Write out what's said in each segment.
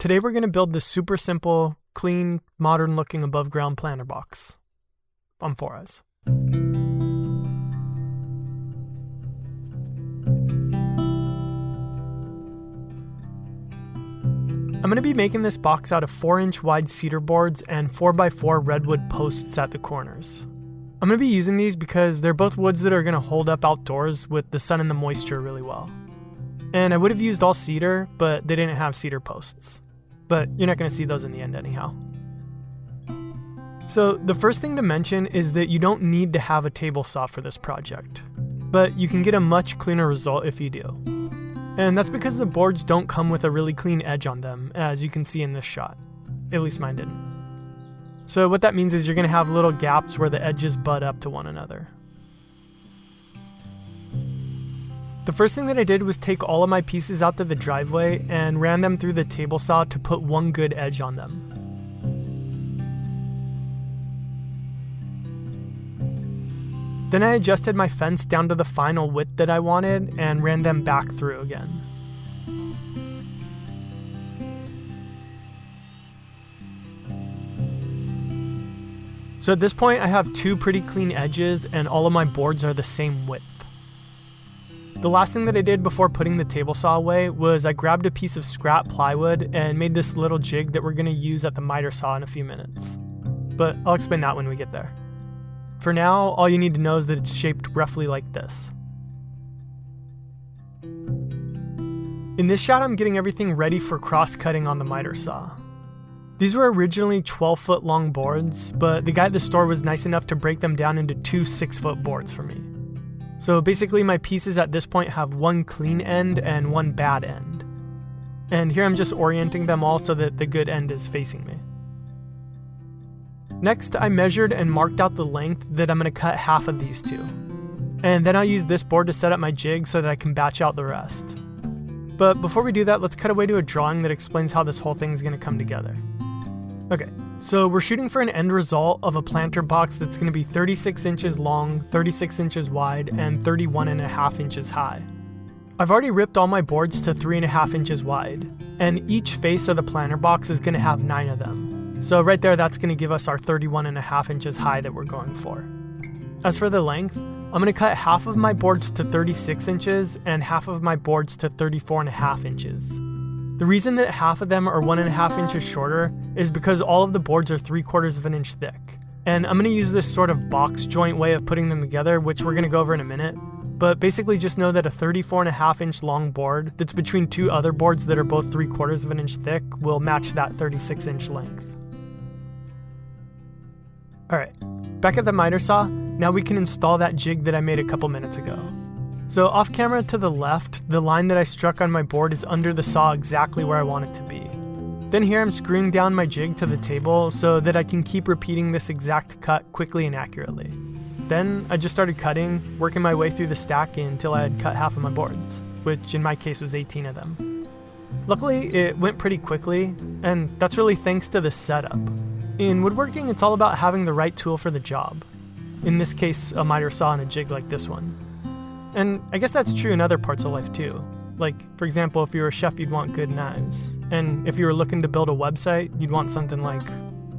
Today we're going to build this super simple, clean, modern-looking above-ground planter box on 4eyes. I'm going to be making this box out of 4-inch wide cedar boards and 4x4 redwood posts at the corners. I'm going to be using these because they're both woods that are going to hold up outdoors with the sun and the moisture really well. And I would have used all cedar, but they didn't have cedar posts. But you're not going to see those in the end anyhow. So the first thing to mention is that you don't need to have a table saw for this project, but you can get a much cleaner result if you do. And that's because the boards don't come with a really clean edge on them, as you can see in this shot. At least mine didn't. So what that means is you're going to have little gaps where the edges butt up to one another. The first thing that I did was take all of my pieces out to the driveway and ran them through the table saw to put one good edge on them. Then I adjusted my fence down to the final width that I wanted and ran them back through again. So at this point I have two pretty clean edges and all of my boards are the same width. The last thing that I did before putting the table saw away was I grabbed a piece of scrap plywood and made this little jig that we're going to use at the miter saw in a few minutes. But I'll explain that when we get there. For now, all you need to know is that it's shaped roughly like this. In this shot, I'm getting everything ready for cross-cutting on the miter saw. These were originally 12-foot long boards, but the guy at the store was nice enough to break them down into two 6-foot boards for me. So basically my pieces at this point have one clean end and one bad end. And here I'm just orienting them all so that the good end is facing me. Next, I measured and marked out the length that I'm going to cut half of these to. And then I'll use this board to set up my jig so that I can batch out the rest. But before we do that, let's cut away to a drawing that explains how this whole thing is going to come together. Okay, so we're shooting for an end result of a planter box that's going to be 36 inches long, 36 inches wide, and 31.5 inches high. I've already ripped all my boards to 3.5 inches wide, and each face of the planter box is going to have 9 of them. So right there, that's going to give us our 31.5 inches high that we're going for. As for the length, I'm going to cut half of my boards to 36 inches and half of my boards to 34.5 inches. The reason that half of them are 1.5 inches shorter is because all of the boards are 3/4 of an inch thick. And I'm going to use this sort of box joint way of putting them together, which we're going to go over in a minute. But basically just know that a 34.5 inch long board that's between two other boards that are both 3/4 of an inch thick will match that 36 inch length. Alright, back at the miter saw, now we can install that jig that I made a couple minutes ago. So off camera to the left, the line that I struck on my board is under the saw exactly where I want it to be. Then here I'm screwing down my jig to the table so that I can keep repeating this exact cut quickly and accurately. Then I just started cutting, working my way through the stack until I had cut half of my boards, which in my case was 18 of them. Luckily, it went pretty quickly, and that's really thanks to this setup. In woodworking, it's all about having the right tool for the job. In this case, a miter saw and a jig like this one. And I guess that's true in other parts of life too. Like, for example, if you were a chef, you'd want good knives. And if you were looking to build a website, you'd want something like,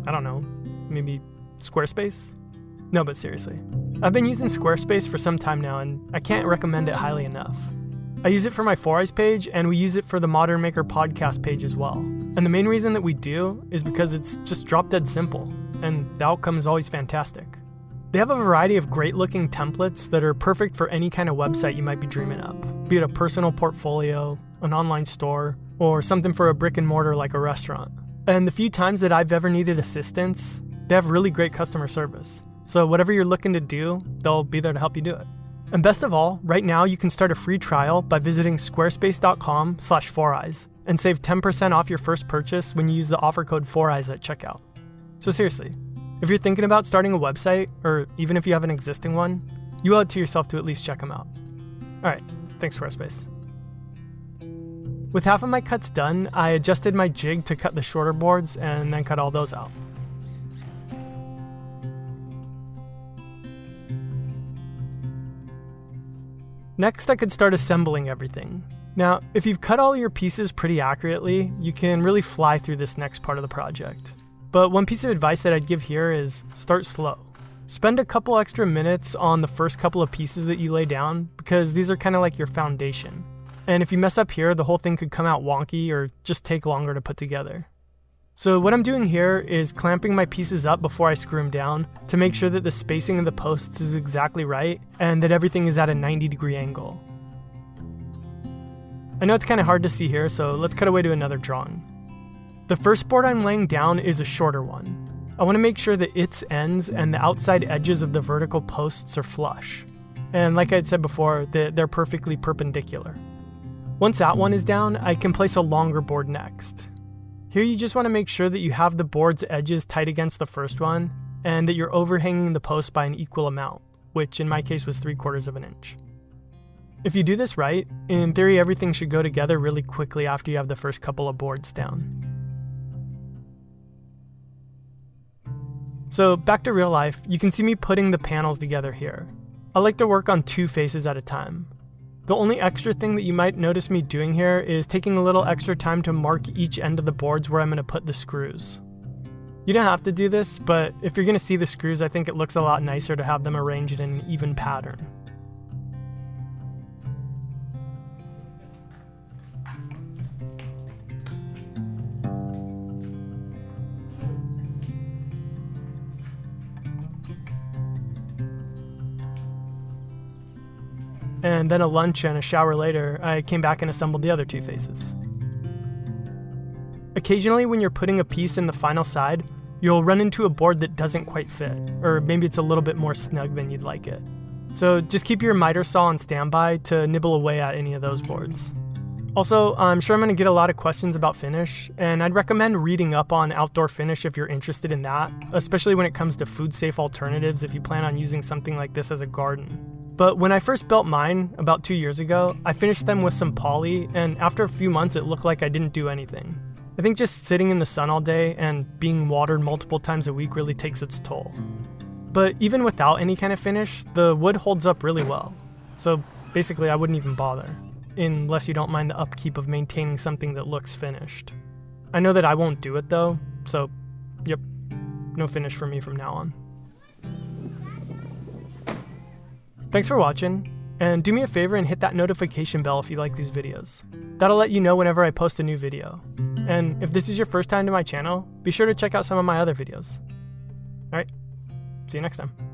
I don't know, maybe Squarespace? No, but seriously. I've been using Squarespace for some time now, and I can't recommend it highly enough. I use it for my 4eyes page, and we use it for the Modern Maker podcast page as well. And the main reason that we do is because it's just drop dead simple, and the outcome is always fantastic. They have a variety of great looking templates that are perfect for any kind of website you might be dreaming up, be it a personal portfolio, an online store, or something for a brick and mortar like a restaurant. And the few times that I've ever needed assistance, they have really great customer service. So whatever you're looking to do, they'll be there to help you do it. And best of all, right now you can start a free trial by visiting squarespace.com/4eyes and save 10% off your first purchase when you use the offer code 4eyes at checkout. So seriously, if you're thinking about starting a website, or even if you have an existing one, you owe it to yourself to at least check them out. Alright, thanks Squarespace. With half of my cuts done, I adjusted my jig to cut the shorter boards and then cut all those out. Next, I could start assembling everything. Now, if you've cut all your pieces pretty accurately, you can really fly through this next part of the project. But one piece of advice that I'd give here is start slow. Spend a couple extra minutes on the first couple of pieces that you lay down, because these are kind of like your foundation. And if you mess up here, the whole thing could come out wonky or just take longer to put together. So what I'm doing here is clamping my pieces up before I screw them down to make sure that the spacing of the posts is exactly right and that everything is at a 90-degree angle. I know it's kind of hard to see here, so let's cut away to another drawing. The first board I'm laying down is a shorter one. I want to make sure that its ends and the outside edges of the vertical posts are flush. And like I had said before, they're perfectly perpendicular. Once that one is down, I can place a longer board next. Here you just want to make sure that you have the board's edges tight against the first one, and that you're overhanging the post by an equal amount, which in my case was 3/4 of an inch. If you do this right, in theory everything should go together really quickly after you have the first couple of boards down. So back to real life, you can see me putting the panels together here. I like to work on 2 faces at a time. The only extra thing that you might notice me doing here is taking a little extra time to mark each end of the boards where I'm going to put the screws. You don't have to do this, but if you're going to see the screws, I think it looks a lot nicer to have them arranged in an even pattern. And then a lunch and a shower later, I came back and assembled the other 2 faces. Occasionally when you're putting a piece in the final side, you'll run into a board that doesn't quite fit, or maybe it's a little bit more snug than you'd like it. So just keep your miter saw on standby to nibble away at any of those boards. Also, I'm sure I'm going to get a lot of questions about finish, and I'd recommend reading up on outdoor finish if you're interested in that, especially when it comes to food-safe alternatives if you plan on using something like this as a garden. But when I first built mine, about 2 years ago, I finished them with some poly, and after a few months it looked like I didn't do anything. I think just sitting in the sun all day and being watered multiple times a week really takes its toll. But even without any kind of finish, the wood holds up really well. So basically I wouldn't even bother, unless you don't mind the upkeep of maintaining something that looks finished. I know that I won't do it though, so yep, no finish for me from now on. Thanks for watching, and do me a favor and hit that notification bell if you like these videos. That'll let you know whenever I post a new video. And if this is your first time to my channel, be sure to check out some of my other videos. Alright, see you next time.